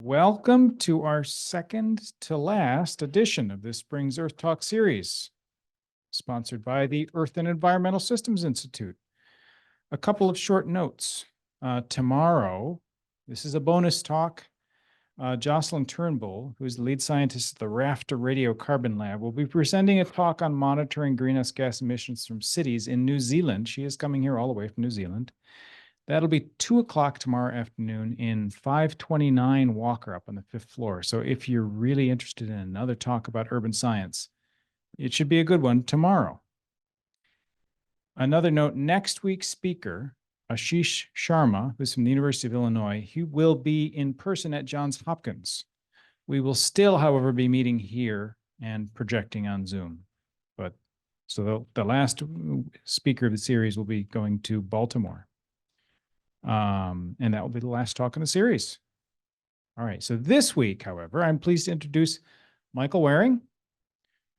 Welcome to our second to last edition of this spring's Earth Talk series, sponsored by the Earth and Environmental Systems Institute. A couple of short notes. Tomorrow, this is a bonus talk. Jocelyn Turnbull, who is the lead scientist at the Rafter Radiocarbon Lab, will be presenting a talk on monitoring greenhouse gas emissions from cities in New Zealand. She is coming here all the way from New Zealand. That'll be 2 o'clock tomorrow afternoon in 529 Walker up on the 5th floor. So if you're really interested in another talk about urban science, it should be a good one tomorrow. Another note, next week's speaker, Ashish Sharma, who's from the University of Illinois, he will be in person at Johns Hopkins. We will still, however, be meeting here and projecting on Zoom. But so the last speaker of the series will be going to Baltimore. And that will be the last talk in the series. All right, so this week, however, I'm pleased to introduce Michael Waring,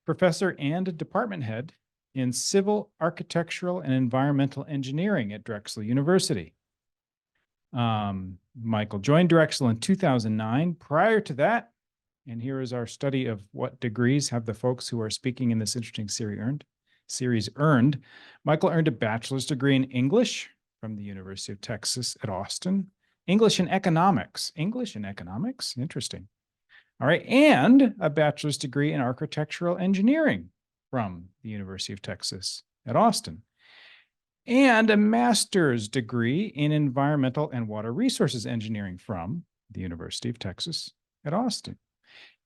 professor and department head in civil, architectural, and environmental engineering at Drexel University. Michael joined Drexel in 2009. Prior to that, and here is our study of what degrees have the folks who are speaking in this interesting series earned. Michael earned a bachelor's degree in English from the University of Texas at Austin. English and economics. English and economics? Interesting. All right. And a bachelor's degree in architectural engineering from the University of Texas at Austin. And a master's degree in environmental and water resources engineering from the University of Texas at Austin.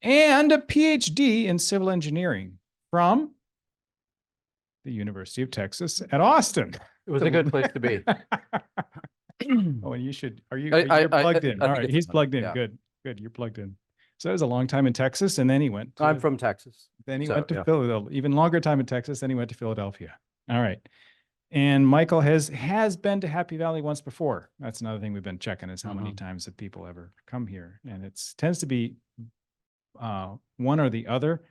And a Ph.D. in civil engineering from the University of Texas at Austin. It was a good place to be. Oh, and you should, you're plugged in. All right, he's plugged in. Yeah. Good. You're plugged in. So it was a long time in Texas, and then he went to, I'm from Texas. Then he went to Philadelphia, even longer time in Texas, then he went to Philadelphia. All right. And Michael has been to Happy Valley once before. That's another thing we've been checking is how many times have people ever come here. And it tends to be one or the other.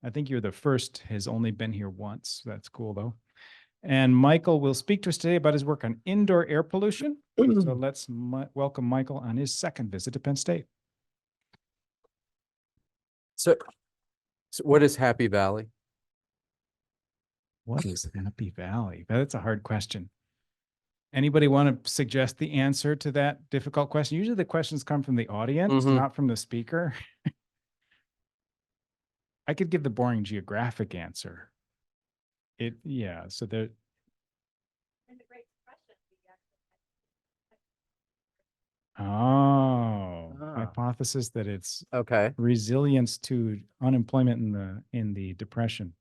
I think you're the first, has only been here once. That's cool though. And Michael will speak to us today about his work on indoor air pollution. So let's welcome Michael on his second visit to Penn State. So what is Happy Valley? What is Happy Valley? That's a hard question. Anybody want to suggest the answer to that difficult question? Usually the questions come from the audience, not from the speaker. I could give the boring geographic answer. So there. Hypothesis that it's resilience to unemployment in the Depression.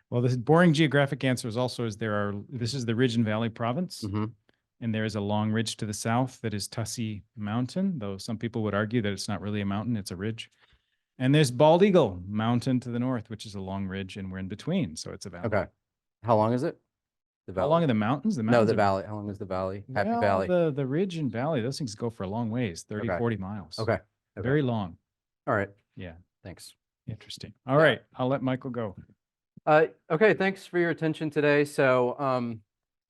Well, this boring geographic answer is also this is the Ridge and Valley province, and there is a long ridge to the south that is Tussey Mountain, though some people would argue that it's not really a mountain, it's a ridge. And there's Bald Eagle Mountain to the north, which is a long ridge, and we're in between, so it's a valley. Okay. How long is it? How long are the mountains? No, the valley. How long is the valley? Happy Valley. The ridge and valley, those things go for a long ways, 30, 40 miles. Okay. Very long. All right. Yeah. Thanks. Interesting. All right. I'll let Michael go. Okay. Thanks for your attention today. So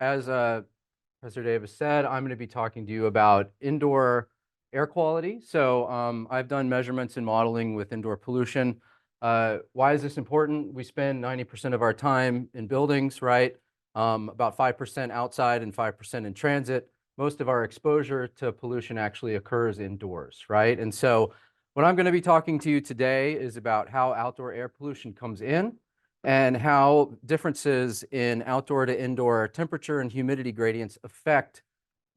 as Professor Davis said, I'm going to be talking to you about indoor air quality. So I've done measurements and modeling with indoor pollution. Why is this important? We spend 90% of our time in buildings, right? About 5% outside and 5% in transit. Most of our exposure to pollution actually occurs indoors, right? And so what I'm going to be talking to you today is about how outdoor air pollution comes in and how differences in outdoor to indoor temperature and humidity gradients affect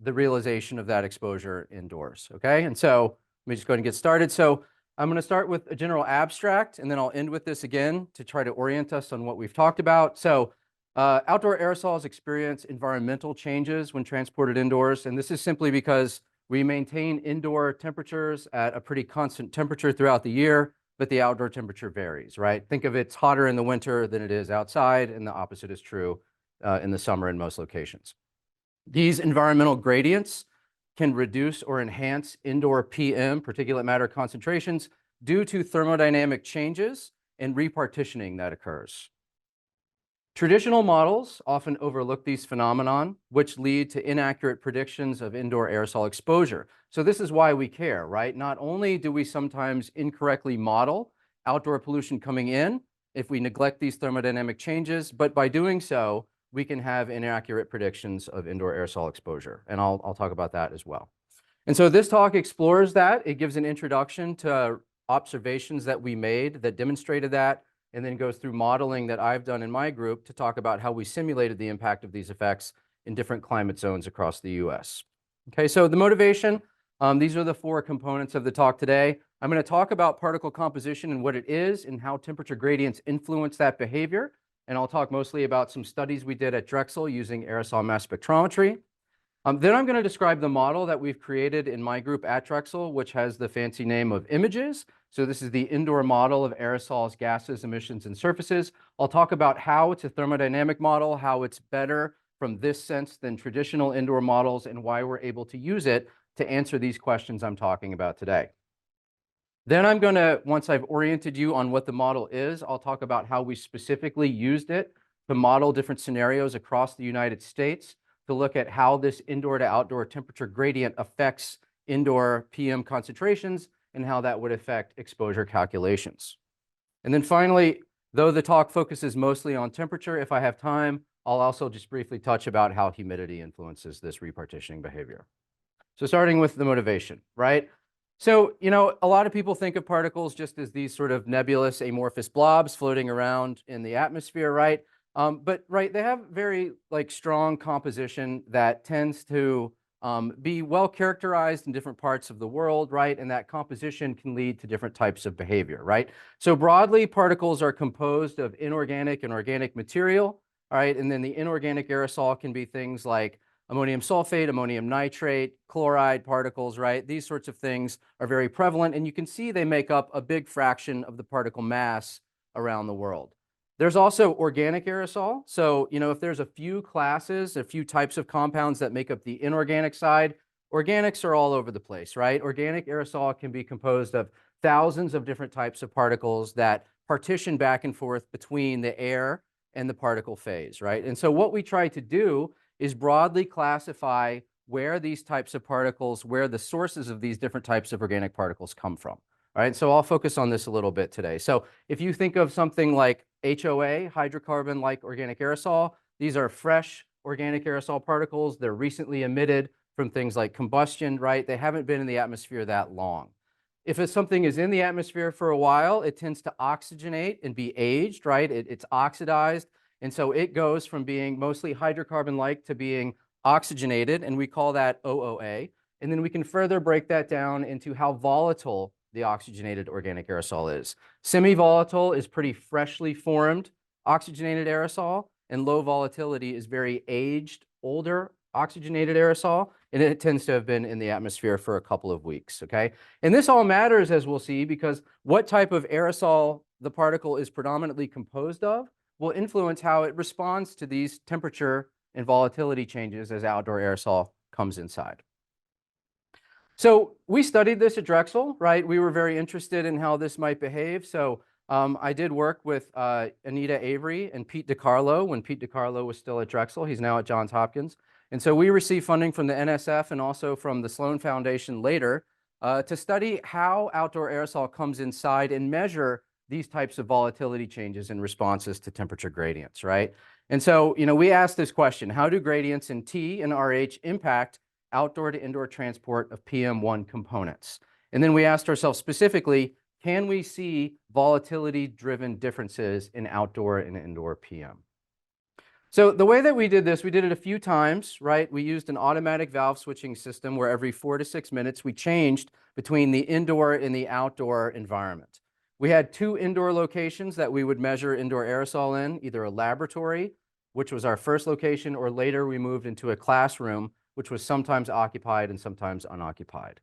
the realization of that exposure indoors, okay? And so let me just go ahead and get started. So I'm going to start with a general abstract, and then I'll end with this again to try to orient us on what we've talked about. So outdoor aerosols experience environmental changes when transported indoors, and this is simply because we maintain indoor temperatures at a pretty constant temperature throughout the year, but the outdoor temperature varies, right? Think of it's hotter in the winter than it is outside, and the opposite is true in the summer in most locations. These environmental gradients can reduce or enhance indoor PM, particulate matter concentrations, due to thermodynamic changes and repartitioning that occurs. Traditional models often overlook these phenomenon, which lead to inaccurate predictions of indoor aerosol exposure. So this is why we care, right? Not only do we sometimes incorrectly model outdoor pollution coming in if we neglect these thermodynamic changes, but by doing so, we can have inaccurate predictions of indoor aerosol exposure. And I'll talk about that as well. And so this talk explores that. It gives an introduction to observations that we made that demonstrated that, and then goes through modeling that I've done in my group to talk about how we simulated the impact of these effects in different climate zones across the US. Okay, so the motivation, these are the four components of the talk today. I'm going to talk about particle composition and what it is and how temperature gradients influence that behavior. And I'll talk mostly about some studies we did at Drexel using aerosol mass spectrometry. Then I'm going to describe the model that we've created in my group at Drexel, which has the fancy name of images. So this is the indoor model of aerosols, gases, emissions, and surfaces. I'll talk about how it's a thermodynamic model, how it's better from this sense than traditional indoor models, and why we're able to use it to answer these questions I'm talking about today. Then I'm going to, once I've oriented you on what the model is, I'll talk about how we specifically used it to model different scenarios across the United States to look at how this indoor to outdoor temperature gradient affects indoor PM concentrations and how that would affect exposure calculations. And then finally, though the talk focuses mostly on temperature, if I have time, I'll also just briefly touch about how humidity influences this repartitioning behavior. So starting with the motivation, right? So, a lot of people think of particles just as these sort of nebulous amorphous blobs floating around in the atmosphere, right? But they have very strong composition that tends to be well characterized in different parts of the world, right? And that composition can lead to different types of behavior, right? So broadly, particles are composed of inorganic and organic material, all right? And then the inorganic aerosol can be things like ammonium sulfate, ammonium nitrate, chloride particles, right? These sorts of things are very prevalent, and you can see they make up a big fraction of the particle mass around the world. There's also organic aerosol. So, if there's a few classes, a few types of compounds that make up the inorganic side, organics are all over the place, right? Organic aerosol can be composed of thousands of different types of particles that partition back and forth between the air and the particle phase, right? And so what we try to do is broadly classify where these types of particles, where the sources of these different types of organic particles come from. All right, so I'll focus on this a little bit today. So if you think of something like HOA, hydrocarbon-like organic aerosol, these are fresh organic aerosol particles. They're recently emitted from things like combustion, right? They haven't been in the atmosphere that long. If something is in the atmosphere for a while, it tends to oxygenate and be aged, right? It's oxidized. And so it goes from being mostly hydrocarbon-like to being oxygenated, and we call that OOA. And then we can further break that down into how volatile the oxygenated organic aerosol is. Semi-volatile is pretty freshly formed oxygenated aerosol, and low volatility is very aged, older oxygenated aerosol, and it tends to have been in the atmosphere for a couple of weeks, okay? And this all matters, as we'll see, because what type of aerosol the particle is predominantly composed of will influence how it responds to these temperature and volatility changes as outdoor aerosol comes inside. So we studied this at Drexel, right? We were very interested in how this might behave. So I did work with Anita Avery and Pete DiCarlo when Pete DiCarlo was still at Drexel. He's now at Johns Hopkins. And so we received funding from the NSF and also from the Sloan Foundation later to study how outdoor aerosol comes inside and measure these types of volatility changes in responses to temperature gradients, right? And so, we asked this question: how do gradients in T and RH impact outdoor to indoor transport of PM1 components? And then we asked ourselves specifically, can we see volatility-driven differences in outdoor and indoor PM? So the way that we did this, we did it a few times, right? We used an automatic valve switching system where every 4 to 6 minutes we changed between the indoor and the outdoor environment. We had 2 indoor locations that we would measure indoor aerosol in, either a laboratory, which was our first location, or later we moved into a classroom, which was sometimes occupied and sometimes unoccupied.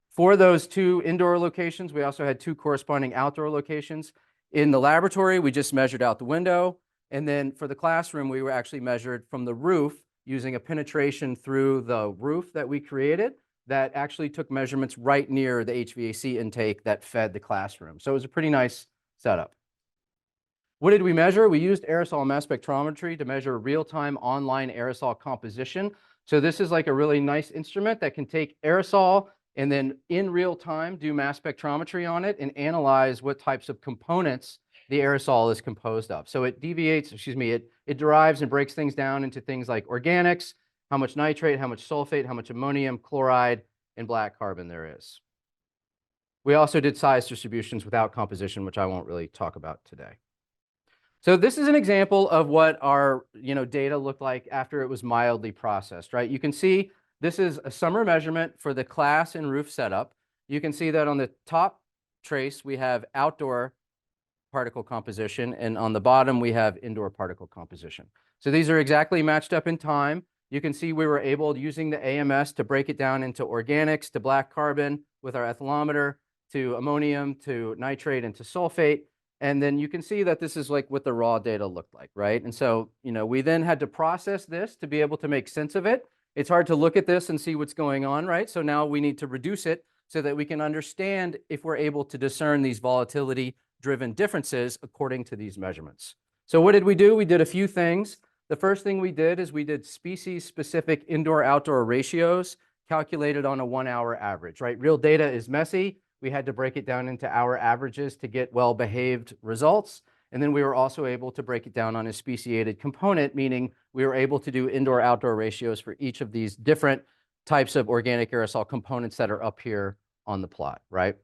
For those 2 indoor locations, we also had 2 corresponding outdoor locations. In the laboratory, we just measured out the window. And then for the classroom, we were actually measured from the roof using a penetration through the roof that we created that actually took measurements right near the HVAC intake that fed the classroom. So it was a pretty nice setup. What did we measure? We used aerosol mass spectrometry to measure real-time online aerosol composition. So this is like a really nice instrument that can take aerosol and then in real time do mass spectrometry on it and analyze what types of components the aerosol is composed of. So it it derives and breaks things down into things like organics, how much nitrate, how much sulfate, how much ammonium, chloride, and black carbon there is. We also did size distributions without composition, which I won't really talk about today. So this is an example of what our data looked like after it was mildly processed, right? You can see this is a summer measurement for the class and roof setup. You can see that on the top trace, we have outdoor particle composition, and on the bottom, we have indoor particle composition. So these are exactly matched up in time. You can see we were able, using the AMS, to break it down into organics, to black carbon with our ethylometer, to ammonium, to nitrate, and to sulfate. And then you can see that this is like what the raw data looked like, right? And so, we then had to process this to be able to make sense of it. It's hard to look at this and see what's going on, right? So now we need to reduce it so that we can understand if we're able to discern these volatility-driven differences according to these measurements. So what did we do? We did a few things. The first thing we did is we did species-specific indoor-outdoor ratios calculated on a 1-hour average, right? Real data is messy. We had to break it down into hour averages to get well-behaved results. And then we were also able to break it down on a speciated component, meaning we were able to do indoor-outdoor ratios for each of these different types of organic aerosol components that are up here on the plot, right?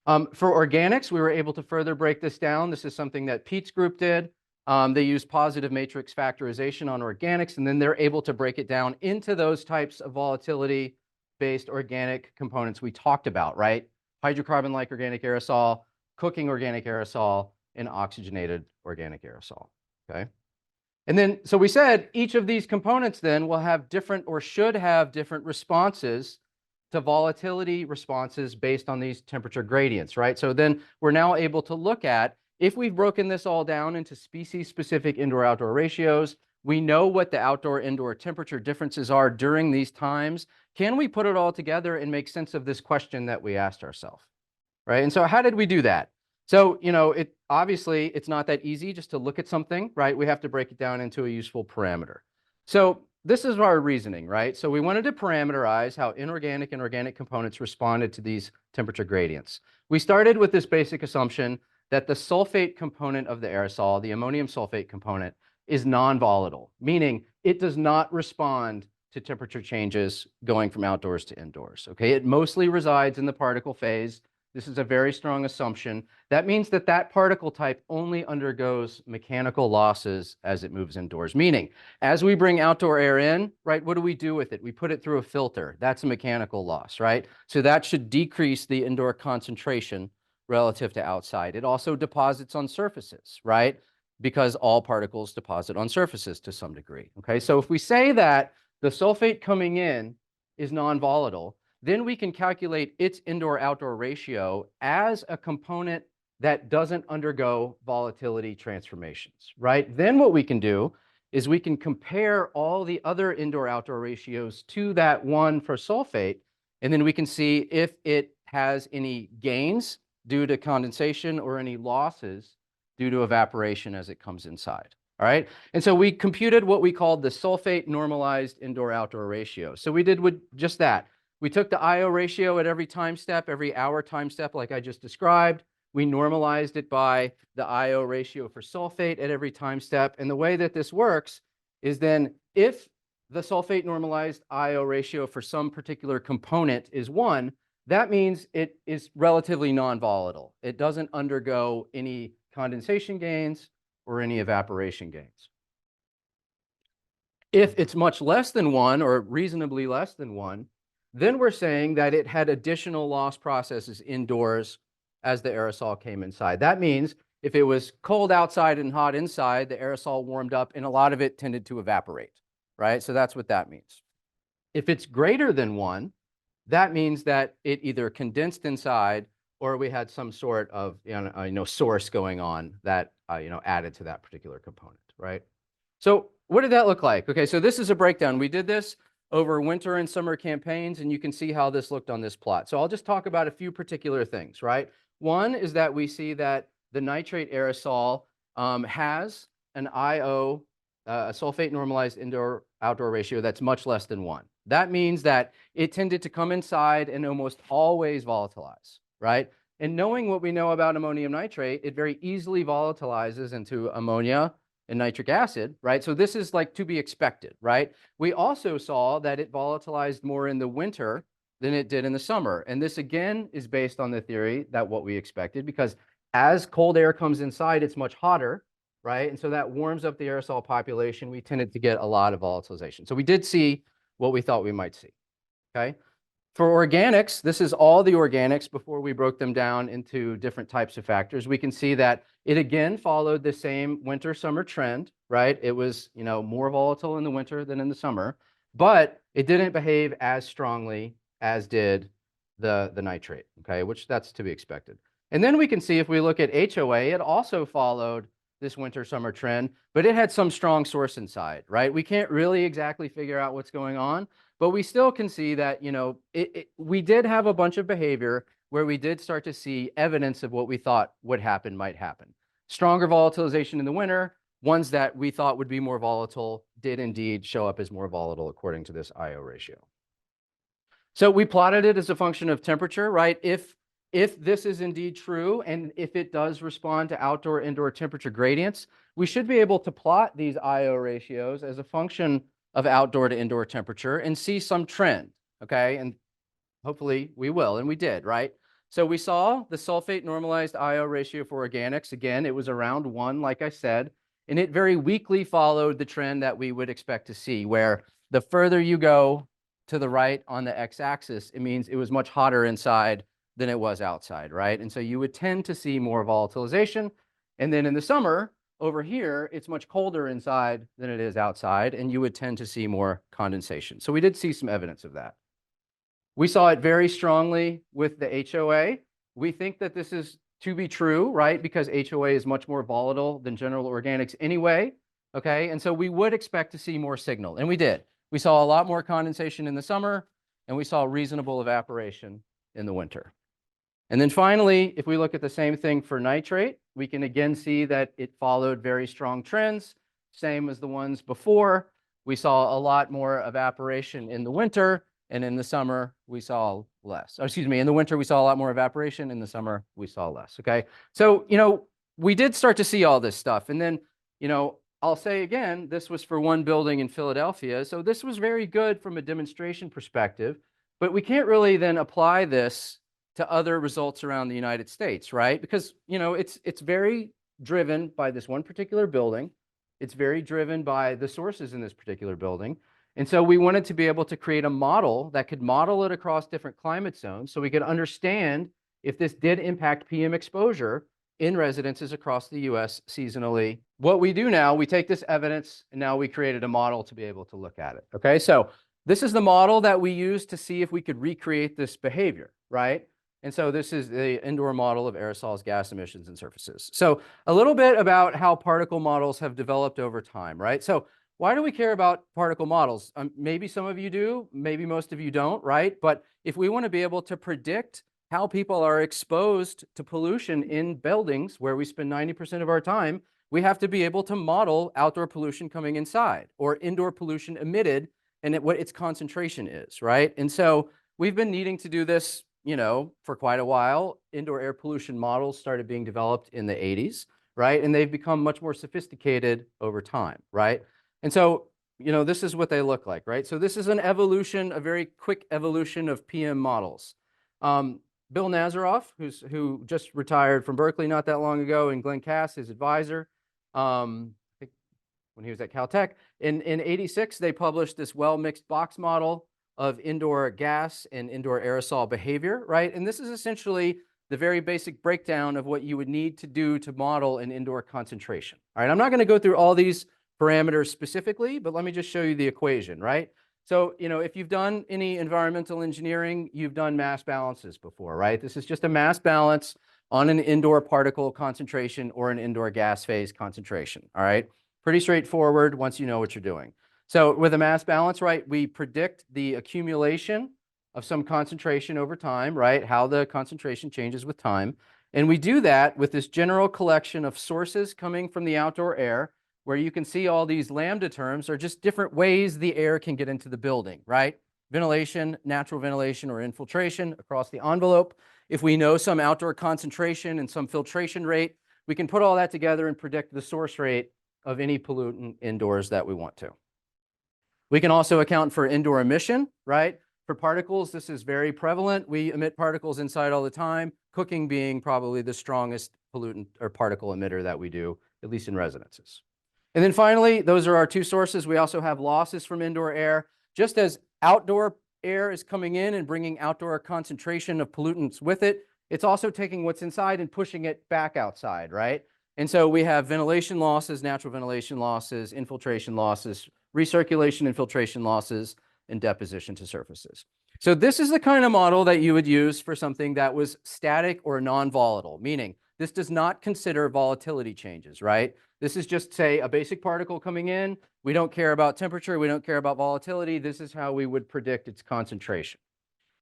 For organics, we were able to further break this down. This is something that Pete's group did. They used positive matrix factorization on organics, and then they're able to break it down into those types of volatility-based organic components we talked about, right? Hydrocarbon-like organic aerosol, cooking organic aerosol, and oxygenated organic aerosol, okay? And then, so we said each of these components then will have different, or should have different, responses to volatility responses based on these temperature gradients, right? So then we're now able to look at, if we've broken this all down into species-specific indoor-outdoor ratios, we know what the outdoor-indoor temperature differences are during these times. Can we put it all together and make sense of this question that we asked ourselves, right? And so how did we do that? So, obviously, it's not that easy just to look at something, right? We have to break it down into a useful parameter. So this is our reasoning, right? So we wanted to parameterize how inorganic and organic components responded to these temperature gradients. We started with this basic assumption that the sulfate component of the aerosol, the ammonium sulfate component, is non-volatile, meaning it does not respond to temperature changes going from outdoors to indoors, okay? It mostly resides in the particle phase. This is a very strong assumption. That means that that particle type only undergoes mechanical losses as it moves indoors, meaning as we bring outdoor air in, right, what do we do with it? We put it through a filter. That's a mechanical loss, right? So that should decrease the indoor concentration relative to outside. It also deposits on surfaces, right? Because all particles deposit on surfaces to some degree, okay? So if we say that the sulfate coming in is non-volatile, then we can calculate its indoor-outdoor ratio as a component that doesn't undergo volatility transformations, right? Then what we can do is we can compare all the other indoor-outdoor ratios to that one for sulfate, and then we can see if it has any gains due to condensation or any losses due to evaporation as it comes inside, all right? And so we computed what we called the sulfate normalized indoor-outdoor ratio. So we did just that. We took the IO ratio at every time step, every hour time step, like I just described. We normalized it by the IO ratio for sulfate at every time step. And the way that this works is then if the sulfate normalized IO ratio for some particular component is 1, that means it is relatively non-volatile. It doesn't undergo any condensation gains or any evaporation gains. If it's much less than 1 or reasonably less than 1, then we're saying that it had additional loss processes indoors as the aerosol came inside. That means if it was cold outside and hot inside, the aerosol warmed up and a lot of it tended to evaporate, right? So that's what that means. If it's greater than 1, that means that it either condensed inside or we had some sort of source going on that added to that particular component, right? So what did that look like? Okay, so this is a breakdown. We did this over winter and summer campaigns, and you can see how this looked on this plot. So I'll just talk about a few particular things, right? One is that we see that the nitrate aerosol has an IO, a sulfate normalized indoor-outdoor ratio that's much less than 1. That means that it tended to come inside and almost always volatilize, right? And knowing what we know about ammonium nitrate, it very easily volatilizes into ammonia and nitric acid, right? So this is like to be expected, right? We also saw that it volatilized more in the winter than it did in the summer. And this again is based on the theory that what we expected, because as cold air comes inside, it's much hotter, right? And so that warms up the aerosol population. We tended to get a lot of volatilization. So we did see what we thought we might see, okay? For organics, this is all the organics before we broke them down into different types of factors. We can see that it again followed the same winter-summer trend, right? It was, more volatile in the winter than in the summer, but it didn't behave as strongly as did the nitrate, okay, which that's to be expected. And then we can see if we look at HOA, it also followed this winter-summer trend, but it had some strong source inside, right? We can't really exactly figure out what's going on, but we still can see that, we did have a bunch of behavior where we did start to see evidence of what we thought would happen might happen. Stronger volatilization in the winter, ones that we thought would be more volatile did indeed show up as more volatile according to this IO ratio. So we plotted it as a function of temperature, right? If this is indeed true, and if it does respond to outdoor-indoor temperature gradients, we should be able to plot these IO ratios as a function of outdoor to indoor temperature and see some trend, okay? And hopefully we will, and we did, right? So we saw the sulfate normalized IO ratio for organics. Again, it was around 1, like I said, and it very weakly followed the trend that we would expect to see, where the further you go to the right on the x-axis, it means it was much hotter inside than it was outside, right? And so you would tend to see more volatilization. And then in the summer, over here, it's much colder inside than it is outside, and you would tend to see more condensation. So we did see some evidence of that. We saw it very strongly with the HOA. We think that this is to be true, right? Because HOA is much more volatile than general organics anyway, okay? And so we would expect to see more signal, and we did. We saw a lot more condensation in the summer, and we saw reasonable evaporation in the winter. And then finally, if we look at the same thing for nitrate, we can again see that it followed very strong trends, same as the ones before. We saw a lot more evaporation in the winter, and in the summer, we saw less. Oh, excuse me, in the winter, we saw a lot more evaporation. In the summer, we saw less, okay? So, we did start to see all this stuff. And then, I'll say again, this was for one building in Philadelphia. So this was very good from a demonstration perspective, but we can't really then apply this to other results around the United States, right? Because, it's very driven by this one particular building. It's very driven by the sources in this particular building. And so we wanted to be able to create a model that could model it across different climate zones so we could understand if this did impact PM exposure in residences across the US seasonally. What we do now, we take this evidence and now we created a model to be able to look at it, okay? So this is the model that we used to see if we could recreate this behavior, right? And so this is the indoor model of aerosols, gas emissions, and surfaces. So a little bit about how particle models have developed over time, right? So why do we care about particle models? Maybe some of you do, maybe most of you don't, right? But if we want to be able to predict how people are exposed to pollution in buildings where we spend 90% of our time, we have to be able to model outdoor pollution coming inside or indoor pollution emitted and what its concentration is, right? And so we've been needing to do this, for quite a while. Indoor air pollution models started being developed in the 80s, right? And they've become much more sophisticated over time, right? And so, this is what they look like, right? So this is an evolution, a very quick evolution of PM models. Bill Nazaroff, who just retired from Berkeley not that long ago, and Glenn Cass, his advisor, I think when he was at Caltech, in 86, they published this well-mixed box model of indoor gas and indoor aerosol behavior, right? And this is essentially the very basic breakdown of what you would need to do to model an indoor concentration. All right, I'm not going to go through all these parameters specifically, but let me just show you the equation, right? So, if you've done any environmental engineering, you've done mass balances before, right? This is just a mass balance on an indoor particle concentration or an indoor gas phase concentration, all right? Pretty straightforward once you know what you're doing. So with a mass balance, right, we predict the accumulation of some concentration over time, right? How the concentration changes with time. And we do that with this general collection of sources coming from the outdoor air, where you can see all these lambda terms are just different ways the air can get into the building, right? Ventilation, natural ventilation, or infiltration across the envelope. If we know some outdoor concentration and some filtration rate, we can put all that together and predict the source rate of any pollutant indoors that we want to. We can also account for indoor emission, right? For particles, this is very prevalent. We emit particles inside all the time, cooking being probably the strongest pollutant or particle emitter that we do, at least in residences. And then finally, those are our two sources. We also have losses from indoor air. Just as outdoor air is coming in and bringing outdoor concentration of pollutants with it, it's also taking what's inside and pushing it back outside, right? And so we have ventilation losses, natural ventilation losses, infiltration losses, recirculation and filtration losses, and deposition to surfaces. So this is the kind of model that you would use for something that was static or non-volatile, meaning this does not consider volatility changes, right? This is just, say, a basic particle coming in. We don't care about temperature. We don't care about volatility. This is how we would predict its concentration.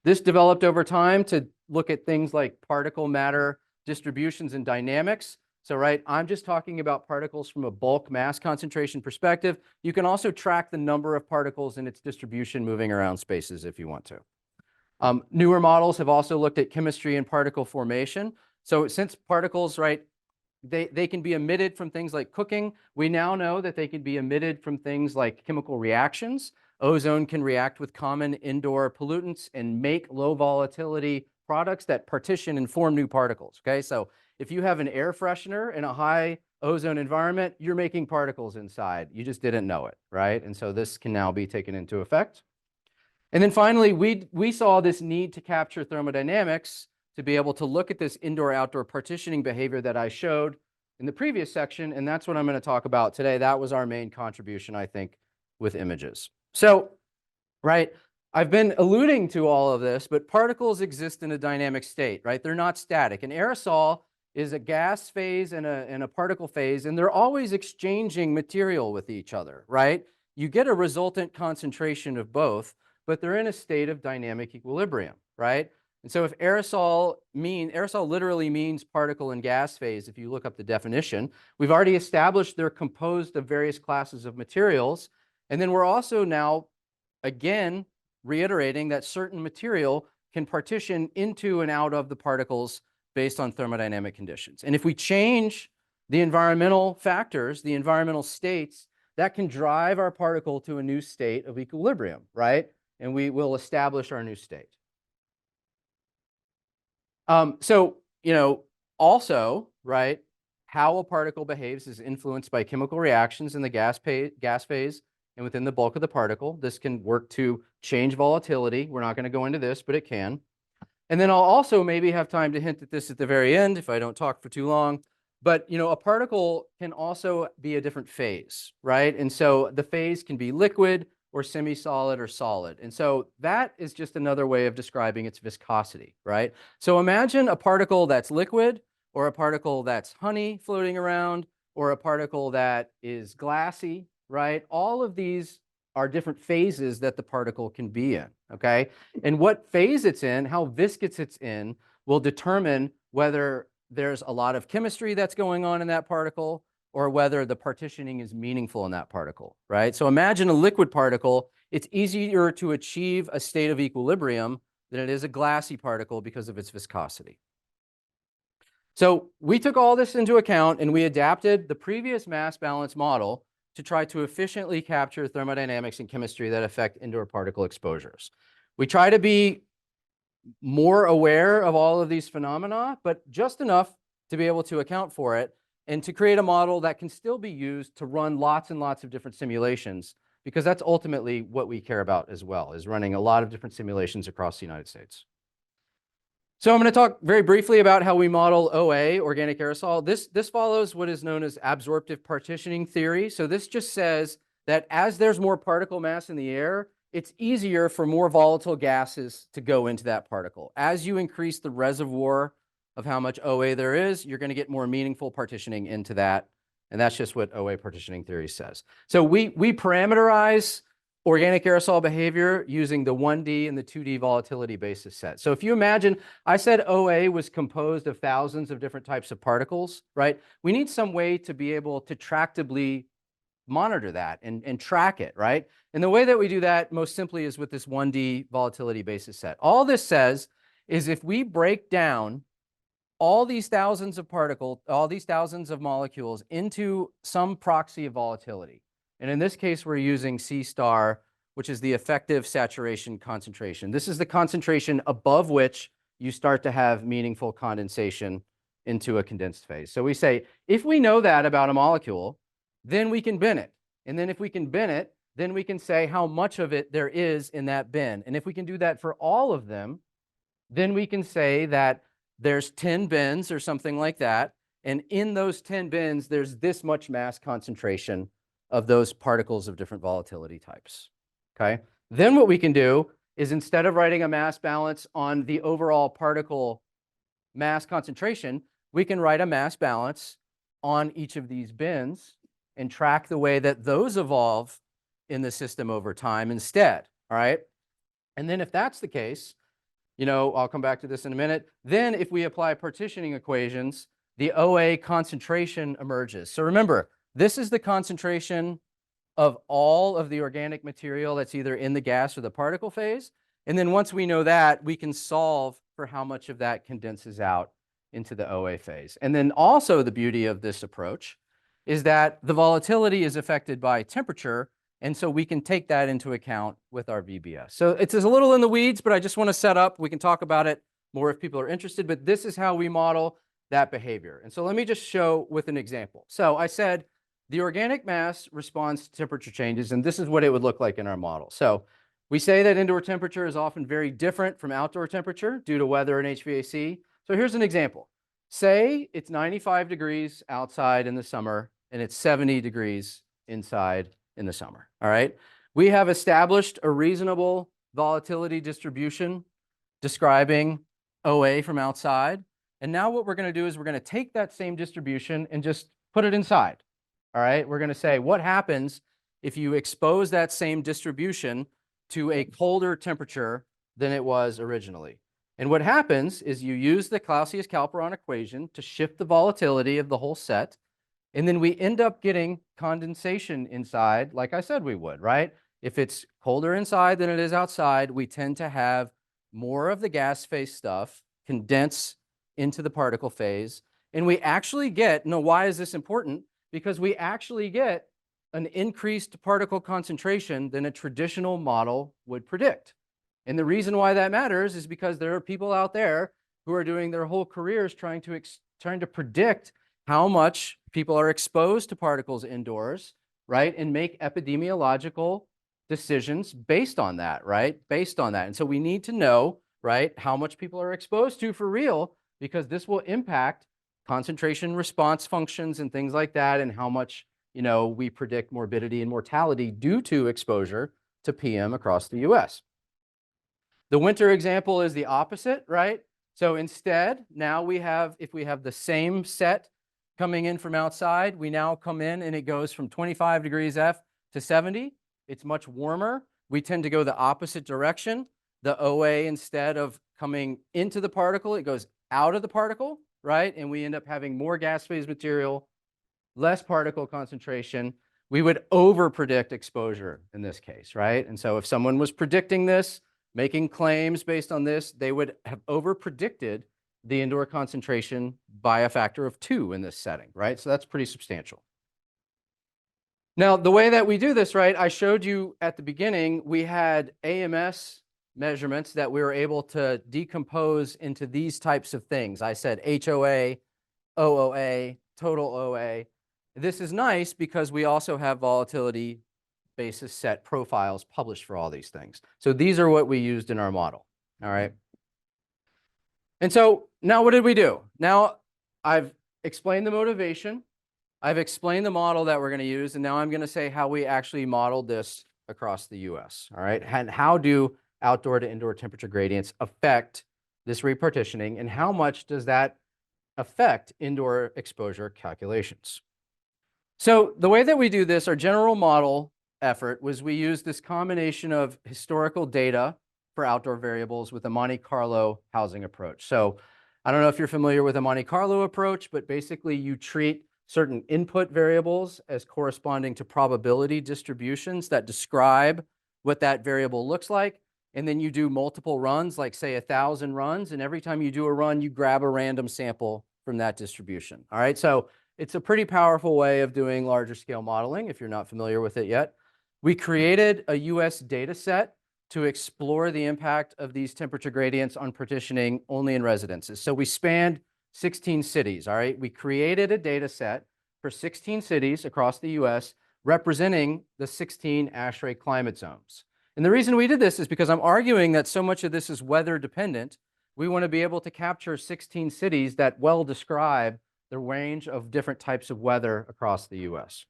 This developed over time to look at things like particle matter distributions and dynamics. So, right, I'm just talking about particles from a bulk mass concentration perspective. You can also track the number of particles and its distribution moving around spaces if you want to. Newer models have also looked at chemistry and particle formation. So since particles, right, they can be emitted from things like cooking, we now know that they can be emitted from things like chemical reactions. Ozone can react with common indoor pollutants and make low volatility products that partition and form new particles, okay? So if you have an air freshener in a high ozone environment, you're making particles inside. You just didn't know it, right? And so this can now be taken into effect. And then finally, we saw this need to capture thermodynamics to be able to look at this indoor-outdoor partitioning behavior that I showed in the previous section, and that's what I'm going to talk about today. That was our main contribution, I think, with images. So, right, I've been alluding to all of this, but particles exist in a dynamic state, right? They're not static. An aerosol is a gas phase and a particle phase, and they're always exchanging material with each other, right? You get a resultant concentration of both, but they're in a state of dynamic equilibrium, right? And so if aerosol literally means particle and gas phase, if you look up the definition, we've already established they're composed of various classes of materials. And then we're also now, again, reiterating that certain material can partition into and out of the particles based on thermodynamic conditions. And if we change the environmental factors, the environmental states, that can drive our particle to a new state of equilibrium, right? And we will establish our new state. So, also, right, how a particle behaves is influenced by chemical reactions in the gas phase and within the bulk of the particle. This can work to change volatility. We're not going to go into this, but it can. And then I'll also maybe have time to hint at this at the very end if I don't talk for too long. But, a particle can also be a different phase, right? And so the phase can be liquid or semi-solid or solid. And so that is just another way of describing its viscosity, right? So imagine a particle that's liquid, or a particle that's honey floating around, or a particle that is glassy, right? All of these are different phases that the particle can be in, okay? And what phase it's in, how viscous it's in, will determine whether there's a lot of chemistry that's going on in that particle, or whether the partitioning is meaningful in that particle, right? So imagine a liquid particle. It's easier to achieve a state of equilibrium than it is a glassy particle because of its viscosity. So we took all this into account and we adapted the previous mass balance model to try to efficiently capture thermodynamics and chemistry that affect indoor particle exposures. We try to be more aware of all of these phenomena, but just enough to be able to account for it, and to create a model that can still be used to run lots and lots of different simulations, because that's ultimately what we care about as well, is running a lot of different simulations across the United States. So I'm going to talk very briefly about how we model OA, organic aerosol. This follows what is known as absorptive partitioning theory. So this just says that as there's more particle mass in the air, it's easier for more volatile gases to go into that particle. As you increase the reservoir of how much OA there is, you're going to get more meaningful partitioning into that. And that's just what OA partitioning theory says. So we parameterize organic aerosol behavior using the 1D and the 2D volatility basis set. So if you imagine, I said OA was composed of thousands of different types of particles, right? We need some way to be able to tractably monitor that and track it, right? And the way that we do that most simply is with this 1D volatility basis set. All this says is if we break down all these thousands of particles, all these thousands of molecules into some proxy of volatility. And in this case, we're using C star, which is the effective saturation concentration. This is the concentration above which you start to have meaningful condensation into a condensed phase. So we say, if we know that about a molecule, then we can bin it. And then if we can bin it, then we can say how much of it there is in that bin. And if we can do that for all of them, then we can say that there's 10 bins or something like that. And in those 10 bins, there's this much mass concentration of those particles of different volatility types. Okay. Then what we can do is instead of writing a mass balance on the overall particle mass concentration, we can write a mass balance on each of these bins and track the way that those evolve in the system over time instead. All right. And then if that's the case, I'll come back to this in a minute. Then if we apply partitioning equations, the OA concentration emerges. So remember, this is the concentration of all of the organic material that's either in the gas or the particle phase. And then once we know that, we can solve for how much of that condenses out into the OA phase. And then also the beauty of this approach is that the volatility is affected by temperature. And so we can take that into account with our VBS. So it's a little in the weeds, but I just want to set up. We can talk about it more if people are interested, but this is how we model that behavior. And so let me just show with an example. So I said the organic mass responds to temperature changes, and this is what it would look like in our model. So we say that indoor temperature is often very different from outdoor temperature due to weather and HVAC. So here's an example. Say it's 95 degrees outside in the summer and it's 70 degrees inside in the summer. All right. We have established a reasonable volatility distribution describing OA from outside. And now what we're going to do is we're going to take that same distribution and just put it inside. All right. We're going to say what happens if you expose that same distribution to a colder temperature than it was originally. And what happens is you use the Clausius-Calperon equation to shift the volatility of the whole set. And then we end up getting condensation inside, like I said we would, right? If it's colder inside than it is outside, we tend to have more of the gas phase stuff condense into the particle phase. And we actually get, why is this important? Because we actually get an increased particle concentration than a traditional model would predict. And the reason why that matters is because there are people out there who are doing their whole careers trying to predict how much people are exposed to particles indoors, right? And make epidemiological decisions based on that, right? Based on that. And so we need to know, right, how much people are exposed to for real, because this will impact concentration response functions and things like that, and how much, we predict morbidity and mortality due to exposure to PM across the US. The winter example is the opposite, right? So instead, now if we have the same set coming in from outside, we now come in and it goes from 25 degrees F to 70. It's much warmer. We tend to go the opposite direction. The OA, instead of coming into the particle, it goes out of the particle, right? And we end up having more gas phase material, less particle concentration. We would over-predict exposure in this case, right? And so if someone was predicting this, making claims based on this, they would have over-predicted the indoor concentration by a factor of 2 in this setting, right? So that's pretty substantial. Now, the way that we do this, right, I showed you at the beginning, we had AMS measurements that we were able to decompose into these types of things. I said HOA, OOA, total OA. This is nice because we also have volatility basis set profiles published for all these things. So these are what we used in our model, all right? And so now what did we do? Now I've explained the motivation. I've explained the model that we're going to use. And now I'm going to say how we actually modeled this across the US. All right. And how do outdoor to indoor temperature gradients affect this repartitioning? And how much does that affect indoor exposure calculations? So the way that we do this, our general model effort was we used this combination of historical data for outdoor variables with a Monte Carlo housing approach. So I don't know if you're familiar with a Monte Carlo approach, but basically you treat certain input variables as corresponding to probability distributions that describe what that variable looks like. And then you do multiple runs, like say 1,000 runs. And every time you do a run, you grab a random sample from that distribution. All right. So it's a pretty powerful way of doing larger scale modeling if you're not familiar with it yet. We created a US data set to explore the impact of these temperature gradients on partitioning only in residences. So we spanned 16 cities, all right? We created a data set for 16 cities across the US representing the 16 ASHRAE climate zones. And the reason we did this is because I'm arguing that so much of this is weather dependent. We want to be able to capture 16 cities that well describe the range of different types of weather across the US.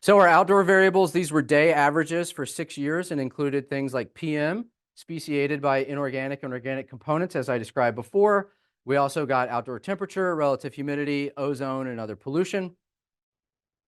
So our outdoor variables, these were day averages for 6 years and included things like PM, speciated by inorganic and organic components, as I described before. We also got outdoor temperature, relative humidity, ozone, and other pollution.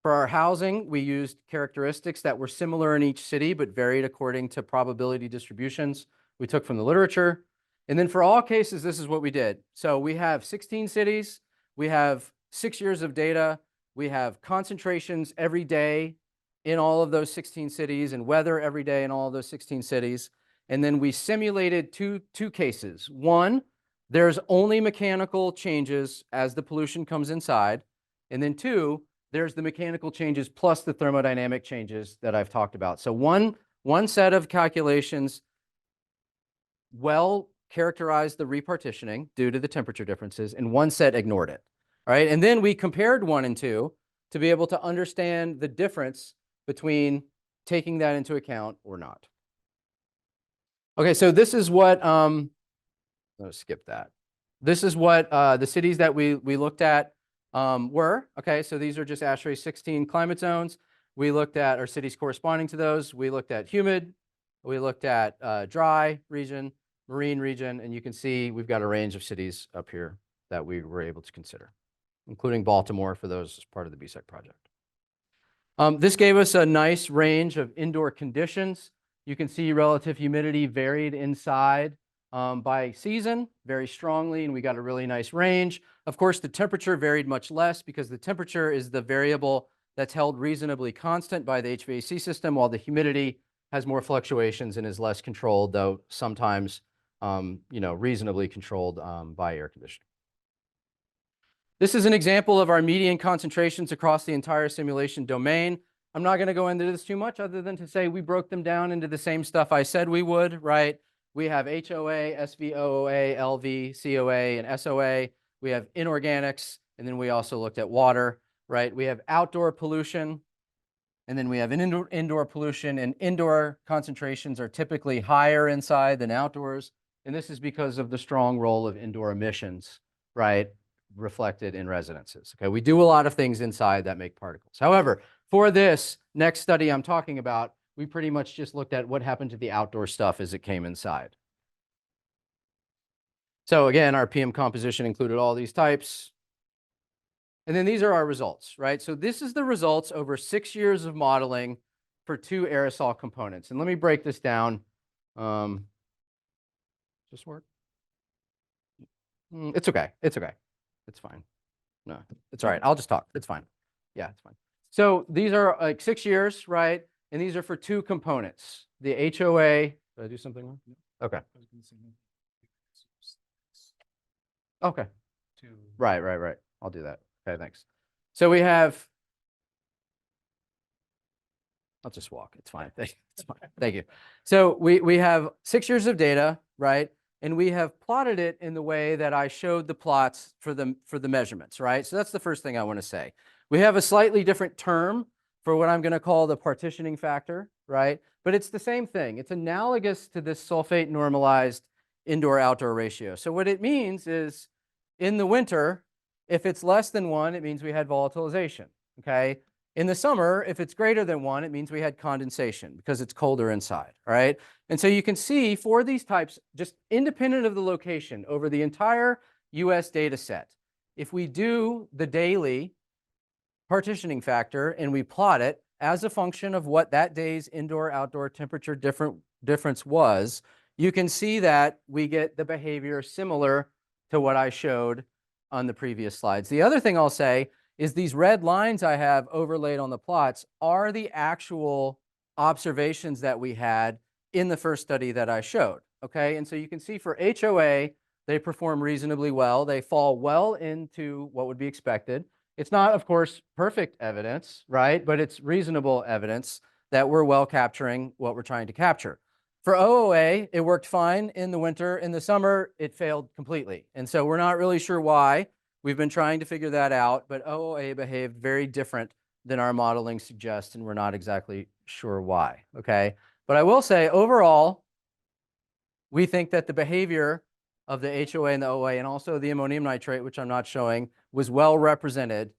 For our housing, we used characteristics that were similar in each city, but varied according to probability distributions we took from the literature. And then for all cases, this is what we did. So we have 16 cities, we have 6 years of data, we have concentrations every day in all of those 16 cities and weather every day in all of those 16 cities. And then we simulated two cases. One, there's only mechanical changes as the pollution comes inside. And then two, there's the mechanical changes plus the thermodynamic changes that I've talked about. So one set of calculations well characterized the repartitioning due to the temperature differences, and one set ignored it. All right, and then we compared 1 and 2 to be able to understand the difference between taking that into account or not. Okay, so this is what, let's skip that. This is what the cities that we looked at were. Okay, so these are just ASHRAE 16 climate zones. We looked at our cities corresponding to those. We looked at humid, we looked at dry region, marine region, and you can see we've got a range of cities up here that we were able to consider, including Baltimore for those as part of the BSEC project. This gave us a nice range of indoor conditions. You can see relative humidity varied inside by season very strongly, and we got a really nice range. Of course, the temperature varied much less because the temperature is the variable that's held reasonably constant by the HVAC system, while the humidity has more fluctuations and is less controlled, though sometimes reasonably controlled by air conditioning. This is an example of our median concentrations across the entire simulation domain. I'm not going to go into this too much other than to say we broke them down into the same stuff I said we would, right? We have HOA, SVOA, LV, COA, and SOA. We have inorganics, and then we also looked at water, right? We have outdoor pollution, and then we have indoor pollution, and indoor concentrations are typically higher inside than outdoors. And this is because of the strong role of indoor emissions, right, reflected in residences. Okay, we do a lot of things inside that make particles. However, for this next study I'm talking about, we pretty much just looked at what happened to the outdoor stuff as it came inside. So again, our PM composition included all these types. And then these are our results, right? So this is the results over 6 years of modeling for 2 aerosol components. And let me break this down. Does this work? It's okay. It's okay. It's fine. No, it's all right. I'll just talk. It's fine. Yeah, it's fine. So these are like 6 years, right? And these are for 2 components. The HOA. Did I do something wrong? Okay. Okay. Right. I'll do that. Okay, thanks. So we have, I'll just walk. It's fine. It's fine. Thank you. So we have 6 years of data, right? And we have plotted it in the way that I showed the plots for the measurements, right? So that's the first thing I want to say. We have a slightly different term for what I'm going to call the partitioning factor, right? But it's the same thing. It's analogous to this sulfate normalized indoor-outdoor ratio. So what it means is in the winter, if it's less than 1, it means we had volatilization, okay? In the summer, if it's greater than 1, it means we had condensation because it's colder inside, all right? And so you can see for these types, just independent of the location over the entire US data set, if we do the daily partitioning factor and we plot it as a function of what that day's indoor-outdoor temperature difference was, you can see that we get the behavior similar to what I showed on the previous slides. The other thing I'll say is these red lines I have overlaid on the plots are the actual observations that we had in the first study that I showed. Okay, and so you can see for HOA, they perform reasonably well. They fall well into what would be expected. It's not, of course, perfect evidence, right? But it's reasonable evidence that we're well capturing what we're trying to capture. For OOA, it worked fine in the winter. In the summer, it failed completely. And so we're not really sure why. We've been trying to figure that out, but OOA behaved very different than our modeling suggests, and we're not exactly sure why, okay? But I will say, overall, we think that the behavior of the HOA and the OA, and also the ammonium nitrate, which I'm not showing, was well represented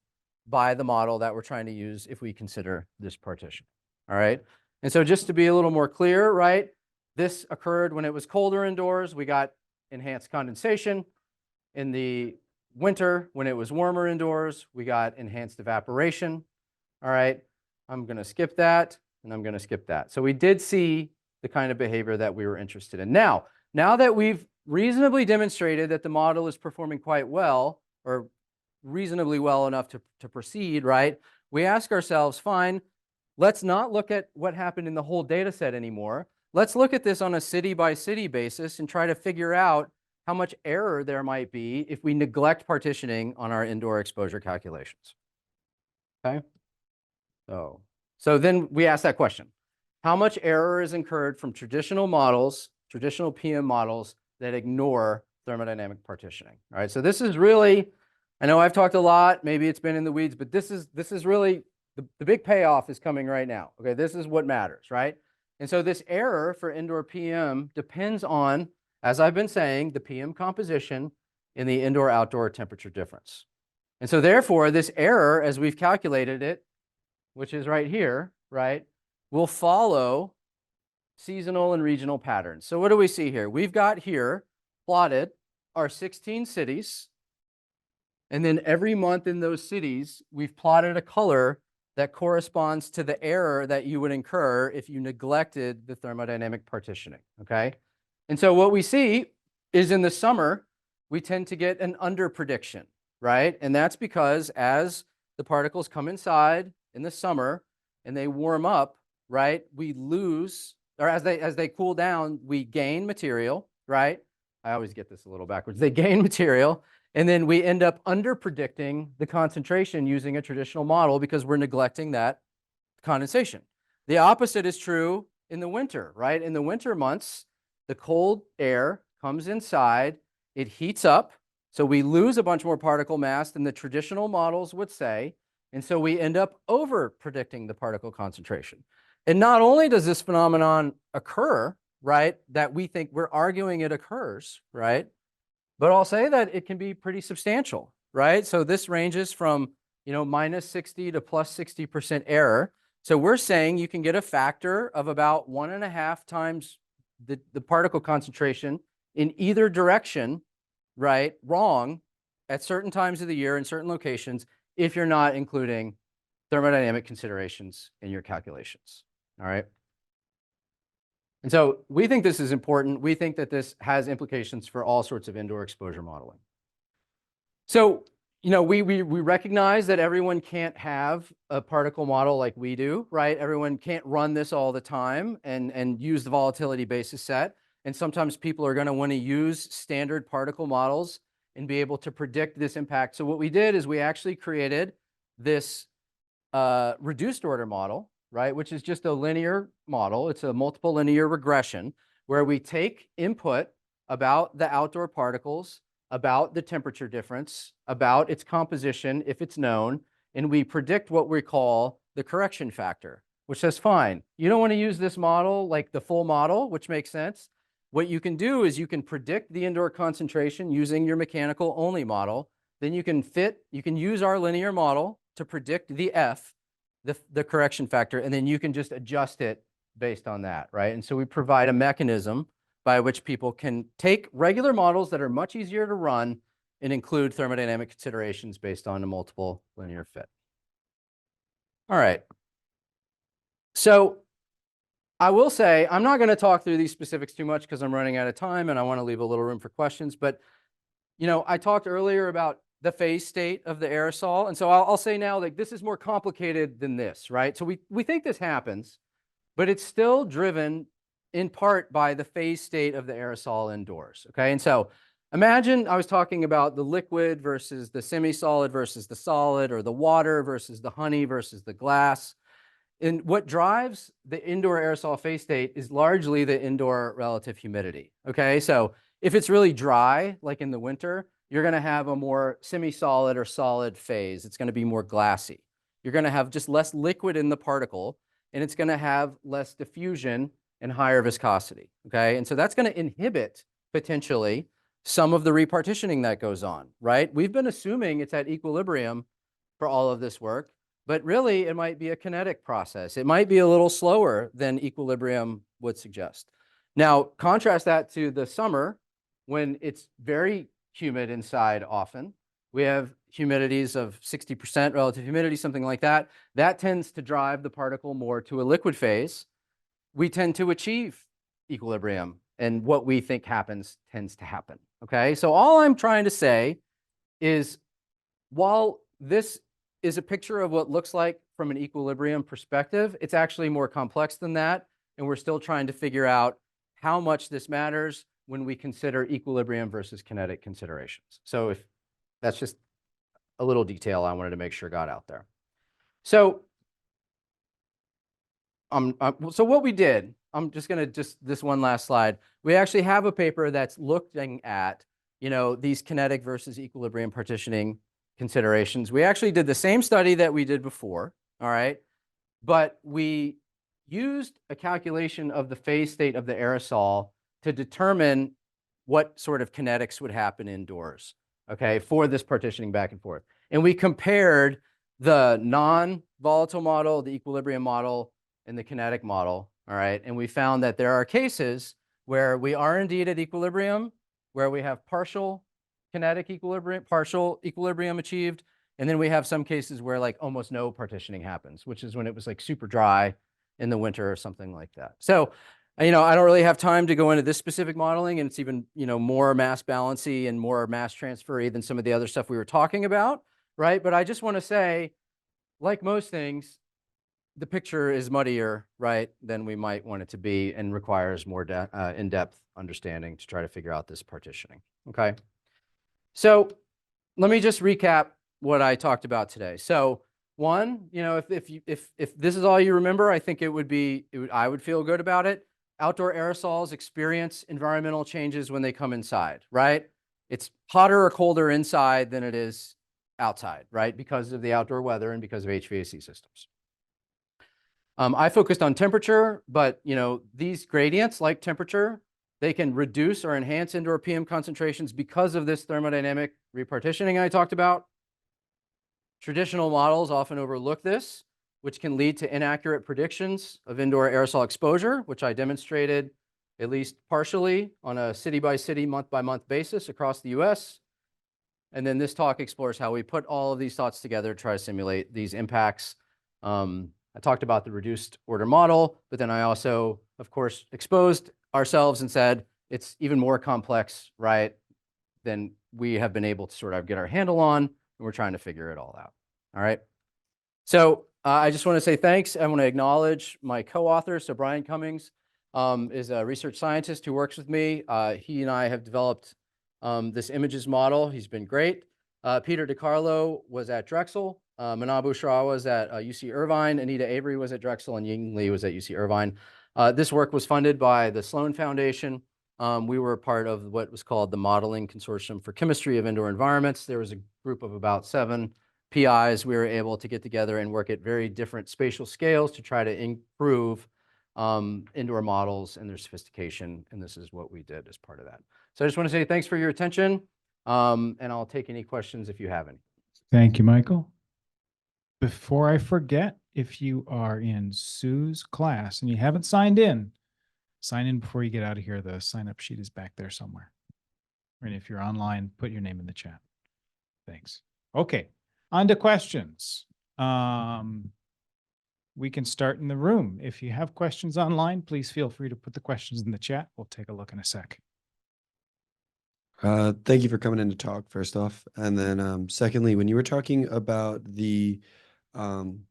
by the model that we're trying to use if we consider this partition, all right? And so just to be a little more clear, right, this occurred when it was colder indoors. We got enhanced condensation. In the winter, when it was warmer indoors, we got enhanced evaporation, all right? I'm going to skip that, and I'm going to skip that. So we did see the kind of behavior that we were interested in. Now that we've reasonably demonstrated that the model is performing quite well, or reasonably well enough to proceed, right? We ask ourselves, fine, let's not look at what happened in the whole data set anymore. Let's look at this on a city-by-city basis and try to figure out how much error there might be if we neglect partitioning on our indoor exposure calculations. Okay? So then we ask that question. How much error is incurred from traditional models, traditional PM models that ignore thermodynamic partitioning? All right, so this is really, I know I've talked a lot, maybe it's been in the weeds, but this is really, the big payoff is coming right now. Okay, this is what matters, right? And so this error for indoor PM depends on, as I've been saying, the PM composition in the indoor-outdoor temperature difference. And so therefore, this error, as we've calculated it, which is right here, right, will follow seasonal and regional patterns. So what do we see here? We've got here plotted our 16 cities. And then every month in those cities, we've plotted a color that corresponds to the error that you would incur if you neglected the thermodynamic partitioning, okay? And so what we see is in the summer, we tend to get an under prediction, right? And that's because as the particles come inside in the summer and they warm up, right, we lose, or as they cool down, we gain material, right? I always get this a little backwards. They gain material, and then we end up under predicting the concentration using a traditional model because we're neglecting that condensation. The opposite is true in the winter, right? In the winter months, the cold air comes inside, it heats up, so we lose a bunch more particle mass than the traditional models would say, and so we end up over predicting the particle concentration. And not only does this phenomenon occur, right, that we think we're arguing it occurs, right, but I'll say that it can be pretty substantial, right? So this ranges from, minus 60 to plus 60% error. So we're saying you can get a factor of about 1.5 times the particle concentration in either direction, right, wrong at certain times of the year in certain locations if you're not including thermodynamic considerations in your calculations, all right? And so we think this is important. We think that this has implications for all sorts of indoor exposure modeling. So, we recognize that everyone can't have a particle model like we do, right? Everyone can't run this all the time and use the volatility basis set. And sometimes people are going to want to use standard particle models and be able to predict this impact. So what we did is we actually created this reduced order model, right, which is just a linear model. It's a multiple linear regression where we take input about the outdoor particles, about the temperature difference, about its composition, if it's known, and we predict what we call the correction factor, which says, fine, you don't want to use this model like the full model, which makes sense. What you can do is you can predict the indoor concentration using your mechanical only model. Then you can use our linear model to predict the F, the correction factor, and then you can just adjust it based on that, right? And so we provide a mechanism by which people can take regular models that are much easier to run and include thermodynamic considerations based on a multiple linear fit. All right. So I will say, I'm not going to talk through these specifics too much because I'm running out of time and I want to leave a little room for questions. But, I talked earlier about the phase state of the aerosol. And so I'll say now, like, this is more complicated than this, right? So we think this happens, but it's still driven in part by the phase state of the aerosol indoors. Okay. And so imagine I was talking about the liquid versus the semi-solid versus the solid, or the water versus the honey versus the glass. And what drives the indoor aerosol phase state is largely the indoor relative humidity. Okay. So if it's really dry, like in the winter, you're going to have a more semi-solid or solid phase. It's going to be more glassy. You're going to have just less liquid in the particle, and it's going to have less diffusion and higher viscosity. Okay. And so that's going to inhibit potentially some of the repartitioning that goes on, right? We've been assuming it's at equilibrium for all of this work, but really it might be a kinetic process. It might be a little slower than equilibrium would suggest. Now, contrast that to the summer when it's very humid inside often. We have humidities of 60% relative humidity, something like that. That tends to drive the particle more to a liquid phase. We tend to achieve equilibrium, and what we think happens tends to happen. Okay, so all I'm trying to say is, while this is a picture of what looks like from an equilibrium perspective, it's actually more complex than that. And we're still trying to figure out how much this matters when we consider equilibrium versus kinetic considerations. So if that's just a little detail I wanted to make sure got out there. So, so what we did, I'm just going to this one last slide. We actually have a paper that's looking at, these kinetic versus equilibrium partitioning considerations. We actually did the same study that we did before, all right? But we used a calculation of the phase state of the aerosol to determine what sort of kinetics would happen indoors, okay, for this partitioning back and forth. And we compared the non-volatile model, the equilibrium model, and the kinetic model, all right? And we found that there are cases where we are indeed at equilibrium, where we have partial kinetic equilibrium, partial equilibrium achieved. And then we have some cases where like almost no partitioning happens, which is when it was like super dry in the winter or something like that. So, I don't really have time to go into this specific modeling, and it's even, more mass balancy and more mass transfery than some of the other stuff we were talking about, right? But I just want to say, like most things, the picture is muddier, right, than we might want it to be, and requires more in-depth understanding to try to figure out this partitioning. Okay. So let me just recap what I talked about today. So one, if this is all you remember, I think I would feel good about it. Outdoor aerosols experience environmental changes when they come inside, right? It's hotter or colder inside than it is outside, right? Because of the outdoor weather and because of HVAC systems. I focused on temperature, but these gradients, like temperature, they can reduce or enhance indoor PM concentrations because of this thermodynamic repartitioning I talked about. Traditional models often overlook this, which can lead to inaccurate predictions of indoor aerosol exposure, which I demonstrated at least partially on a city-by-city, month-by-month basis across the US. And then this talk explores how we put all of these thoughts together to try to simulate these impacts. I talked about the reduced order model, but then I also, of course, exposed ourselves and said it's even more complex, right, than we have been able to sort of get our handle on, and we're trying to figure it all out. All right. So I just want to say thanks. I want to acknowledge my co-author. So Brian Cummings is a research scientist who works with me. He and I have developed this images model. He's been great. Peter DiCarlo was at Drexel. Manabu Shah was at UC Irvine. Anita Avery was at Drexel, and Ying Li was at UC Irvine. This work was funded by the Sloan Foundation. We were part of what was called the Modeling Consortium for Chemistry of Indoor Environments. There was a group of about 7 PIs. We were able to get together and work at very different spatial scales to try to improve indoor models and their sophistication. And this is what we did as part of that. So I just want to say thanks for your attention, and I'll take any questions if you have any. Thank you, Michael. Before I forget, if you are in Sue's class and you haven't signed in, sign in before you get out of here. The sign-up sheet is back there somewhere. And if you're online, put your name in the chat. Thanks. Okay, on to questions. we can start in the room. If you have questions online, please feel free to put the questions in the chat. We'll take a look in a sec. Thank you for coming in to talk, first off. And then secondly, when you were talking about the um,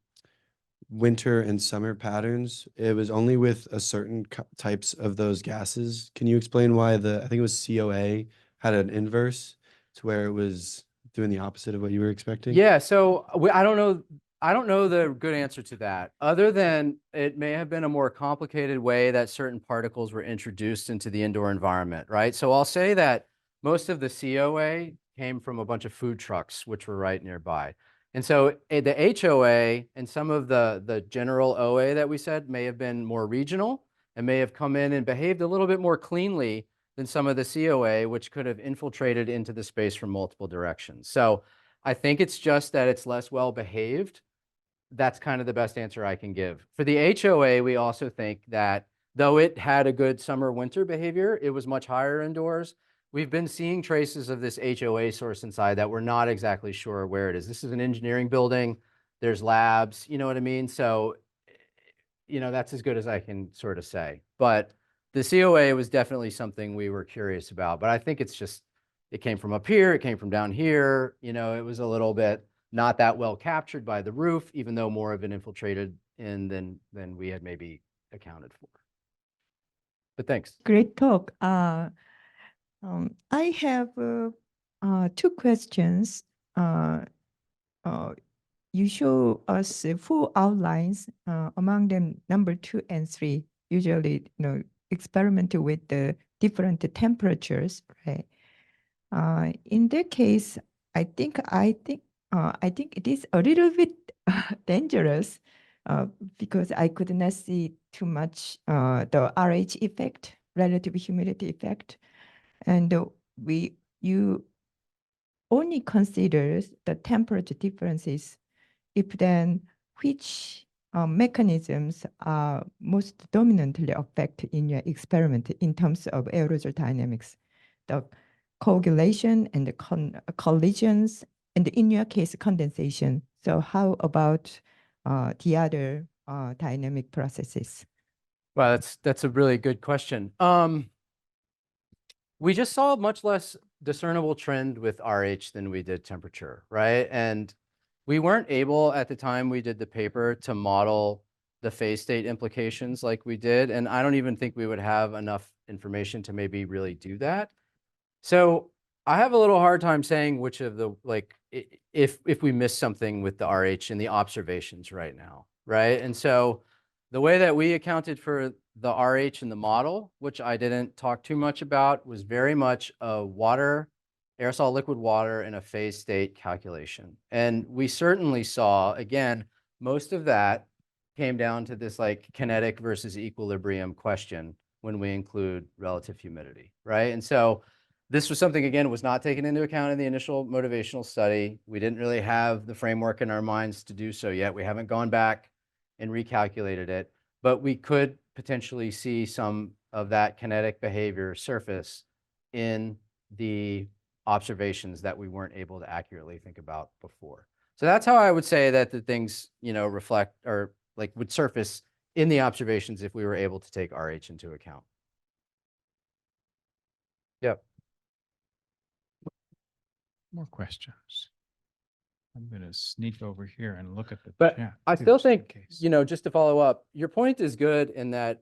winter and summer patterns, it was only with a certain types of those gases. Can you explain why I think it was COA had an inverse to where it was doing the opposite of what you were expecting? Yeah, so I don't know. I don't know the good answer to that, other than it may have been a more complicated way that certain particles were introduced into the indoor environment, right? So I'll say that most of the COA came from a bunch of food trucks, which were right nearby. And so the HOA and some of the general OA that we said may have been more regional and may have come in and behaved a little bit more cleanly than some of the COA, which could have infiltrated into the space from multiple directions. So I think it's just that it's less well behaved. That's kind of the best answer I can give. For the HOA, we also think that though it had a good summer winter behavior, it was much higher indoors. We've been seeing traces of this HOA source inside that we're not exactly sure where it is. This is an engineering building. There's labs, you know what I mean? So, that's as good as I can sort of say. But the COA was definitely something we were curious about. But I think it's just, it came from up here, it came from down here. It was a little bit not that well captured by the roof, even though more of it infiltrated in than we had maybe accounted for. But thanks. Great talk. I have two questions. You show us 4 outlines, among them number 2 and 3. Usually, experiment with the different temperatures, right? In that case, I think it is a little bit dangerous because I could not see too much the RH effect, relative humidity effect, and you only consider the temperature differences if then which mechanisms are most dominantly affect in your experiment in terms of aerosol dynamics, the coagulation and the collisions, and in your case, condensation. So how about the other dynamic processes? Well, that's a really good question. We just saw a much less discernible trend with RH than we did temperature, right? And we weren't able at the time we did the paper to model the phase state implications like we did. And I don't even think we would have enough information to maybe really do that. So I have a little hard time saying which of the, if we missed something with the RH in the observations right now, right? And so the way that we accounted for the RH in the model, which I didn't talk too much about, was very much a aerosol liquid water in a phase state calculation. And we certainly saw, again, most of that came down to this kinetic versus equilibrium question when we include relative humidity, right? And so this was something, again, was not taken into account in the initial motivational study. We didn't really have the framework in our minds to do so yet. We haven't gone back and recalculated it, but we could potentially see some of that kinetic behavior surface in the observations that we weren't able to accurately think about before. So that's how I would say that the things, reflect or would surface in the observations if we were able to take RH into account. Yep. More questions. I'm going to sneak over here and look at the But chat. I too, still just in think, case. just to follow up, your point is good in that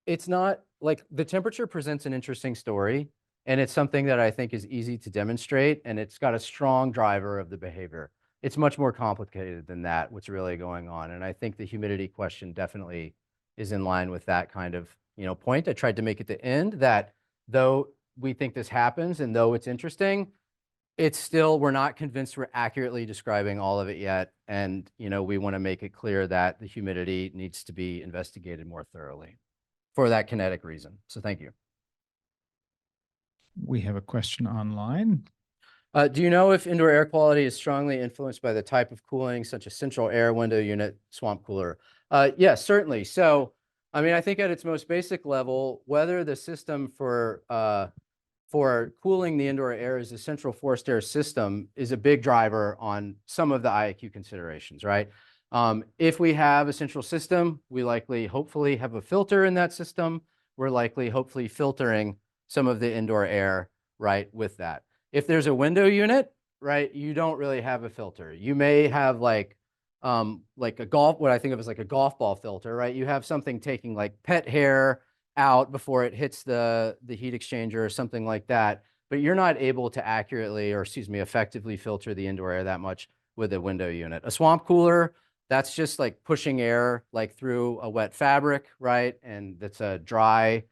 it's not the temperature presents an interesting story, and it's something that I think is easy to demonstrate, and it's got a strong driver of the behavior. It's much more complicated than that, what's really going on. And I think the humidity question definitely is in line with that kind of, point. I tried to make at the end that though we think this happens and though it's interesting, it's still, we're not convinced we're accurately describing all of it yet. And, we want to make it clear that the humidity needs to be investigated more thoroughly for that kinetic reason. So thank you. We have a question online. Do you know if indoor air quality is strongly influenced by the type of cooling, such as central air window unit, swamp cooler? Yes, certainly. So, I think at its most basic level, whether the system for cooling the indoor air is a central forced air system is a big driver on some of the IAQ considerations, right? If we have a central system, we likely, hopefully, have a filter in that system. We're likely, hopefully, filtering some of the indoor air, right, with that. If there's a window unit, right, you don't really have a filter. You may have like a golf, what I think of as like a golf ball filter, right? You have something taking like pet hair out before it hits the heat exchanger or something like that, but you're not able to accurately, or excuse me, effectively filter the indoor air that much with a window unit. A swamp cooler, that's just like pushing air like through a wet fabric, right? And that's a dry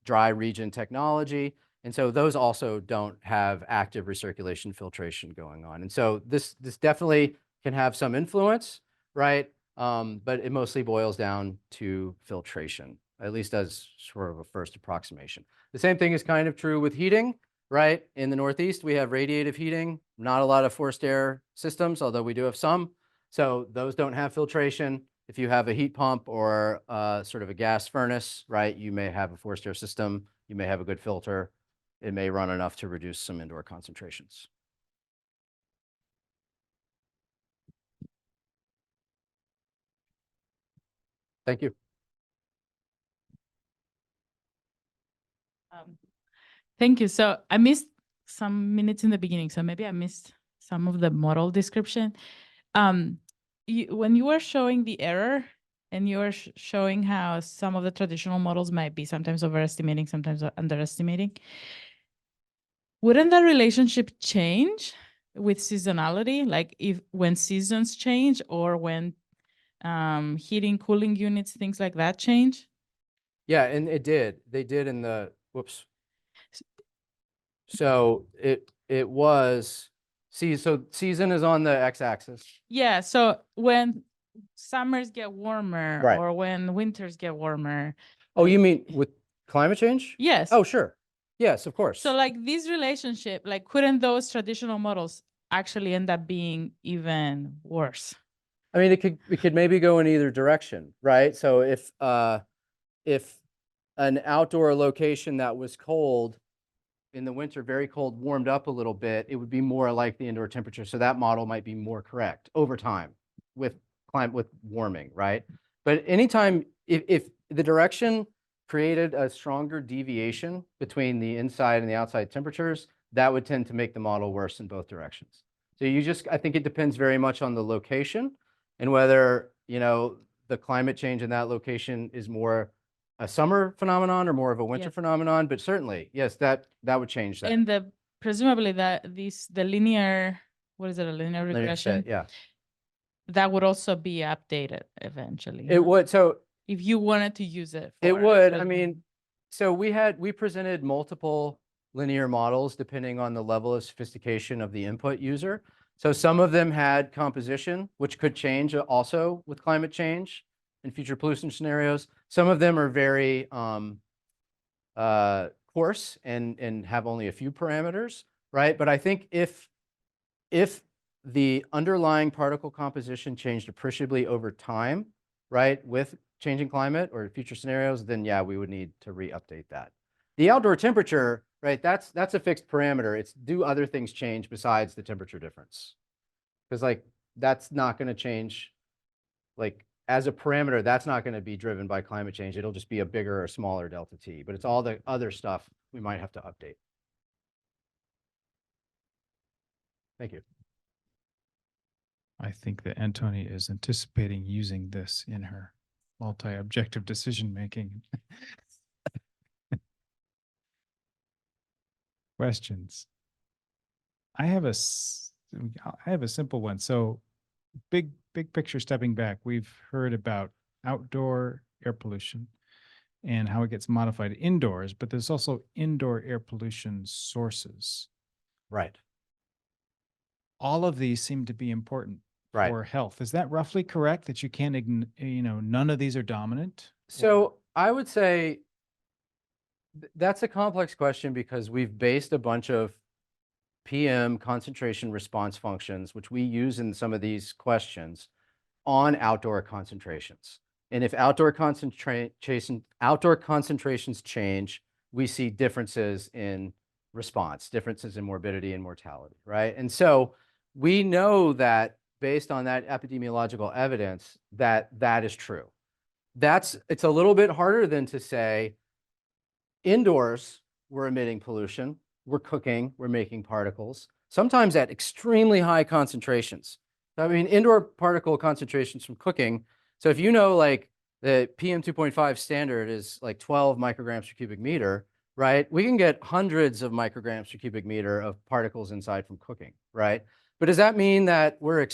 region technology. And so those also don't have active recirculation filtration going on. And so this definitely can have some influence, right? But it mostly boils down to filtration, at least as sort of a first approximation. The same thing is kind of true with heating, right? In the Northeast, we have radiative heating, not a lot of forced air systems, although we do have some. So those don't have filtration. If you have a heat pump or sort of a gas furnace, right, you may have a forced air system. You may have a good filter. It may run enough to reduce some indoor concentrations. Thank you. Thank you. So I missed some minutes in the beginning, so maybe I missed some of the model description. When you were showing the error and you were showing how some of the traditional models might be sometimes overestimating, sometimes underestimating, wouldn't that relationship change with seasonality? Like when seasons change or when heating, cooling units, things like that change? Yeah, and it did. They did in the, whoops. So it was, so season is on the x-axis. Yeah, so when summers get warmer Right. or when winters get warmer. Oh, you mean with climate change? Yes. Oh, sure. Yes, of course. So like this relationship, like couldn't those traditional models actually end up being even worse? I mean, it could maybe go in either direction, right? So if an outdoor location that was cold in the winter, very cold, warmed up a little bit, it would be more like the indoor temperature. So that model might be more correct over time with warming, right? But anytime, if the direction created a stronger deviation between the inside and the outside temperatures, that would tend to make the model worse in both directions. So I think it depends very much on the location and whether, the climate change in that location is more a summer phenomenon or more of a winter Yes. phenomenon, but certainly, yes, that would change that. And presumably the linear, what is it, a linear Linear regression? fit, yeah. That would also be updated eventually. It huh? would, so If you wanted to use it. it for would, I just- mean, so we presented multiple linear models depending on the level of sophistication of the input user. So some of them had composition, which could change also with climate change and future pollution scenarios. Some of them are very coarse and have only a few parameters, right? But I think if the underlying particle composition changed appreciably over time, right, with changing climate or future scenarios, then yeah, we would need to re-update that. The outdoor temperature, right, that's a fixed parameter. It's do other things change besides the temperature difference? Because like that's not going to change, like as a parameter, that's not going to be driven by climate change. It'll just be a bigger or smaller delta T, but it's all the other stuff we might have to update. Thank you. I think that Antoni is anticipating using this in her multi-objective decision-making. Questions? I have a simple one. So big picture, stepping back, we've heard about outdoor air pollution and how it gets modified indoors, but there's also indoor air pollution sources. Right. All of these seem to be important Right. for health. Is that roughly correct, that you can't, none of these are dominant? So I would say that's a complex question because we've based a bunch of PM concentration response functions, which we use in some of these questions, on outdoor concentrations. And if outdoor concentrations change, we see differences in response, differences in morbidity and mortality, right? And so we know that based on that epidemiological evidence that that is true. It's a little bit harder than to say indoors we're emitting pollution, we're cooking, we're making particles, sometimes at extremely high concentrations. I mean, indoor particle concentrations from cooking. So if you know, like, the PM2.5 standard is like 12 micrograms per cubic meter, right? We can get hundreds of micrograms per cubic meter of particles inside from cooking, right? But does that mean that we're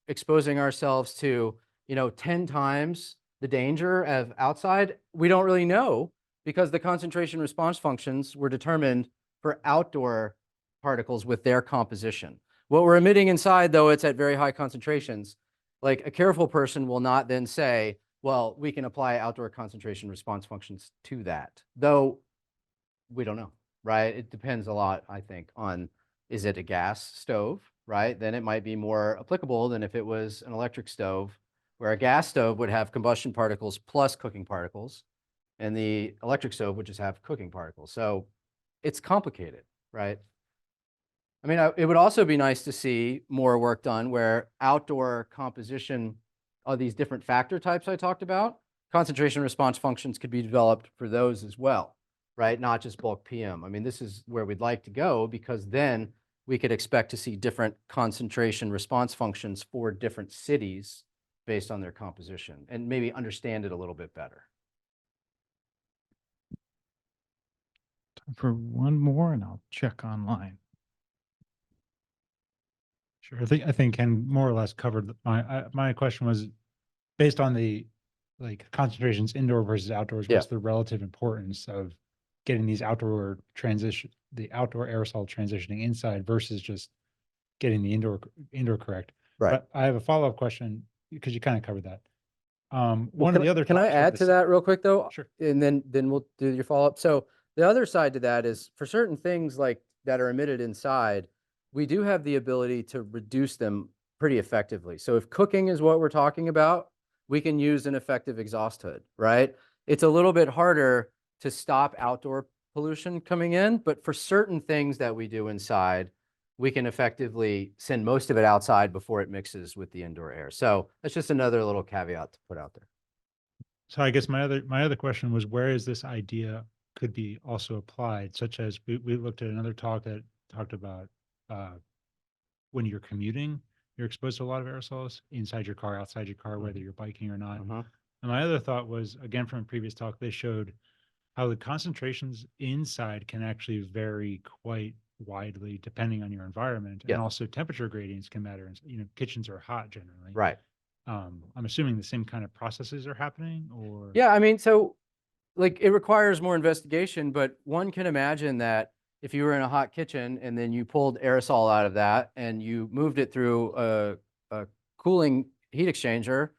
exposing ourselves to, 10 times the danger of outside? We don't really know, because the concentration response functions were determined for outdoor particles with their composition. What we're emitting inside, though it's at very high concentrations, like, a careful person will not then say, well, we can apply outdoor concentration response functions to that, though we don't know, right? It depends a lot, I think, on, is it a gas stove, right? Then it might be more applicable than if it was an electric stove, where a gas stove would have combustion particles plus cooking particles, and the electric stove would just have cooking particles. So it's complicated, right? I mean, it would also be nice to see more work done where outdoor composition of these different factor types I talked about, concentration response functions could be developed for those as well, right? Not just bulk PM. I mean, this is where we'd like to go, because then we could expect to see different concentration response functions for different cities based on their composition, and maybe understand it a little bit better. Time for one more, and I'll check online. Sure. I think Ken more or less covered my question was based on the concentrations indoor versus outdoors. Yeah. What's the relative importance of getting the outdoor aerosol transitioning inside versus just getting the indoor correct? Right. But I have a follow-up question because you kind of covered that. Well, One of the other can I talks of add to that real quick, though? Sure. And then we'll do your follow-up. So the other side to that is, for certain things like that are emitted inside, we do have the ability to reduce them pretty effectively. So if cooking is what we're talking about, we can use an effective exhaust hood, right? It's a little bit harder to stop outdoor pollution coming in, but for certain things that we do inside, we can effectively send most of it outside before it mixes with the indoor air. So that's just another little caveat to put out there. So I guess my other question was, where is this idea could be also applied, such as we looked at another talk that talked about when you're commuting, you're exposed to a lot of aerosols inside your car, outside your car, whether you're biking or not. Mhm. And my other thought was, again, from a previous talk, they showed how the concentrations inside can actually vary quite widely depending on your environment. Yeah. And also temperature gradients can matter. And, kitchens are hot generally. Right. I'm assuming the same kind of processes are happening, or? Yeah, I mean, so, like, it requires more investigation, but one can imagine that if you were in a hot kitchen and then you pulled aerosol out of that and you moved it through a cooling heat exchanger,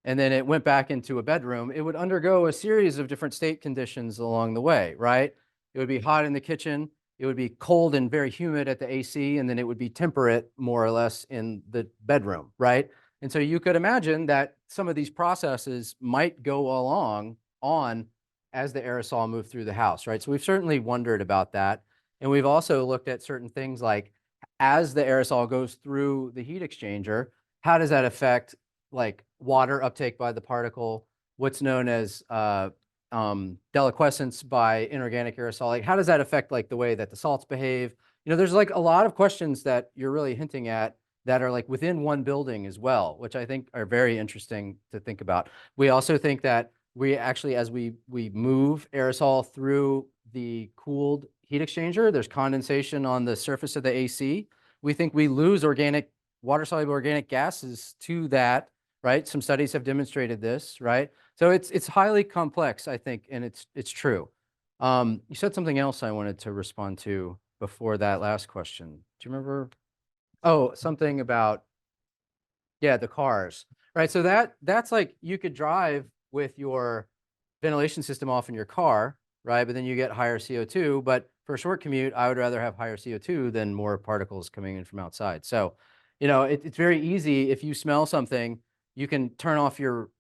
and then it went back into a bedroom, it would undergo a series of different state conditions along the way, right? It would be hot in the kitchen, it would be cold and very humid at the AC, and then it would be temperate more or less in the bedroom, right? And so you could imagine that some of these processes might go along on as the aerosol moved through the house, right? So we've certainly wondered about that. And we've also looked at certain things like, as the aerosol goes through the heat exchanger, how does that affect, like, water uptake by the particle, what's known as deliquescence by inorganic aerosol? Like, how does that affect, like, the way that the salts behave? There's like a lot of questions that you're really hinting at that are like within one building as well, which I think are very interesting to think about. We also think that we actually, as we move aerosol through the cooled heat exchanger, there's condensation on the surface of the AC. We think we lose water-soluble organic gases to that, right? Some studies have demonstrated this, right? So it's highly complex, I think, and it's true. You said something else I wanted to respond to before that last question. Do you remember? Oh, something about, yeah, the cars, right? So that's like, you could drive with your ventilation system off in your car, right? But then you get higher CO2. But for a short commute, I would rather have higher CO2 than more particles coming in from outside. So, it's very easy. If you smell something, you can turn off your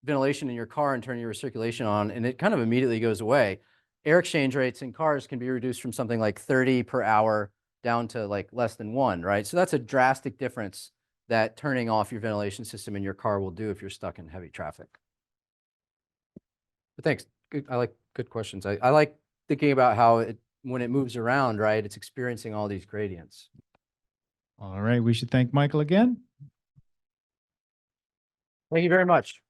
ventilation in your car and turn your recirculation on, and it kind of immediately goes away. Air exchange rates in cars can be reduced from something like 30 per hour down to like less than 1, right? So that's a drastic difference that turning off your ventilation system in your car will do if you're stuck in heavy traffic. But thanks. Good, I like good questions. I like thinking about how it, when it moves around, right, it's experiencing all these gradients. All right, we should thank Michael again. Thank you very much.